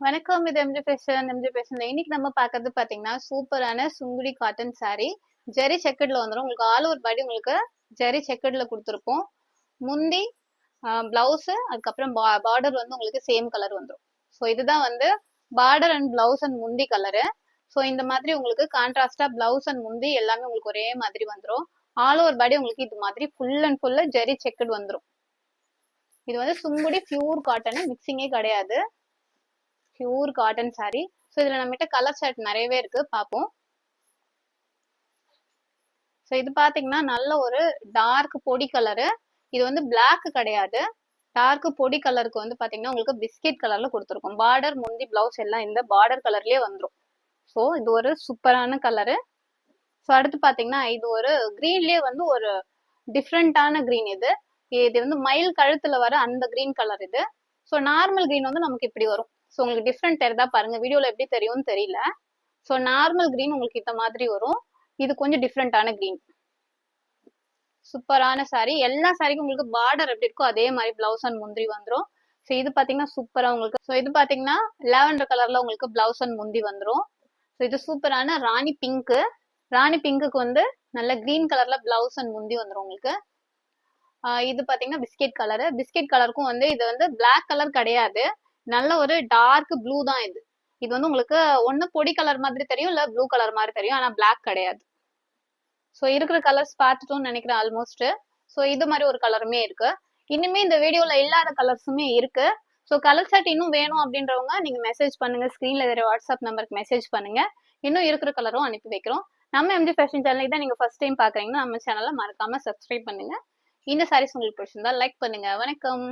வணக்கம். இது MG fashion. இன்னைக்கு நம்ம பார்க்கறது பாத்தீங்கன்னா சூப்பரான சுங்குடி காட்டன் saree. ஜெரி செக்கட்ல வந்துடும். உங்களுக்கு ஆல் ஓவர் பாடி உங்களுக்கு ஜெரி செக்கட்ல கொடுத்துருப்போம். முந்தி பிளவுஸ், அதுக்கப்புறம் பார்டர் வந்து உங்களுக்கு சேம் கலர் வந்துடும். ஸோ இதுதான் வந்து பார்டர் அண்ட் பிளவுஸ் அண்ட் முந்தி கலரு. ஸோ இந்த மாதிரி உங்களுக்கு கான்ட்ராஸ்டா பிளவுஸ் அண்ட் முந்தி எல்லாமே உங்களுக்கு ஒரே மாதிரி வந்துடும். ஆல் ஓவர் பாடி உங்களுக்கு இது மாதிரி ஃபுல் அண்ட் ஃபுல்லா ஜெரி செக்கட் வந்துடும். இது வந்து சுங்குடி பியூர் காட்டன், மிக்சிங்கே கிடையாது. Pure cotton saree. ஸோ இதுல நம்மகிட்ட கலர் ஷர்ட் நிறையவே இருக்கு, பார்ப்போம். ஸோ இது பாத்தீங்கன்னா நல்ல ஒரு டார்க் பொடி கலரு. இது வந்து பிளாக் கிடையாது. டார்க் பொடி கலருக்கு வந்து பாத்தீங்கன்னா உங்களுக்கு பிஸ்கெட் கலர்ல கொடுத்துருக்கும். பார்டர் முந்தி பிளவுஸ் எல்லாம் இந்த பார்டர் கலர்லயே வந்துடும். ஸோ இது ஒரு சூப்பரான கலரு. ஸோ அடுத்து பாத்தீங்கன்னா இது ஒரு கிரீன்லயே வந்து ஒரு டிஃப்ரெண்டான கிரீன். இது வந்து மயில் கழுத்துல வர அந்த கிரீன் கலர் இது. ஸோ நார்மல் கிரீன் வந்து நமக்கு இப்படி வரும். ஸோ உங்களுக்கு டிஃப்ரெண்ட் தெரியுதா பாருங்க, வீடியோல எப்படி தெரியும்னு தெரியல. ஸோ நார்மல் கிரீன் உங்களுக்கு இந்த மாதிரி வரும். இது கொஞ்சம் டிஃப்ரெண்டான கிரீன். சூப்பரான saree. எல்லா சாரிக்கும் உங்களுக்கு பார்டர் எப்படி இருக்கோ அதே மாதிரி பிளவுஸ் அண்ட் முந்தி வந்துடும். ஸோ இது பாத்தீங்கன்னா சூப்பரா உங்களுக்கு. ஸோ இது பாத்தீங்கன்னா லாவெண்டர் கலர்ல உங்களுக்கு பிளவுஸ் அண்ட் முந்தி வந்துடும். ஸோ இது சூப்பரான ராணி பிங்க். ராணி பிங்க்குக்கு வந்து நல்ல கிரீன் கலர்ல பிளவுஸ் அண்ட் முந்தி வந்துடும் உங்களுக்கு. இது பாத்தீங்கன்னா பிஸ்கெட் கலரு. பிஸ்கெட் கலருக்கும் வந்து இது வந்து பிளாக் கலர் கிடையாது, நல்ல ஒரு டார்க் ப்ளூ தான் இது. இது வந்து உங்களுக்கு ஒண்ணு பொடி கலர் மாதிரி தெரியும், இல்ல ப்ளூ கலர் மாதிரி தெரியும், ஆனா பிளாக் கிடையாது. ஸோ இருக்கிற கலர்ஸ் பார்த்துட்டோம்னு நினைக்கிறேன் ஆல்மோஸ்ட். ஸோ இது மாதிரி ஒரு கலருமே இருக்கு. இனிமே இந்த வீடியோல இல்லாத கலர்ஸுமே இருக்கு. ஸோ கலர் ஷர்ட் இன்னும் வேணும் அப்படின்றவங்க நீங்க மெசேஜ் பண்ணுங்க, ஸ்கிரீன்ல தெரிய வாட்ஸ்அப் நம்பருக்கு மெசேஜ் பண்ணுங்க. இன்னும் இருக்கிற கலரும் அனுப்பி வைக்கிறோம். நம்ம எம்ஜி ஃபேஷன் சேனல் தான் நீங்க ஃபர்ஸ்ட் டைம் பாக்குறீங்கன்னா நம்ம சேனலை மறக்காம சப்ஸ்கிரைப் பண்ணுங்க. இந்த சாரீஸ் உங்களுக்கு பிடிச்சிருந்தா லைக் பண்ணுங்க. வணக்கம்.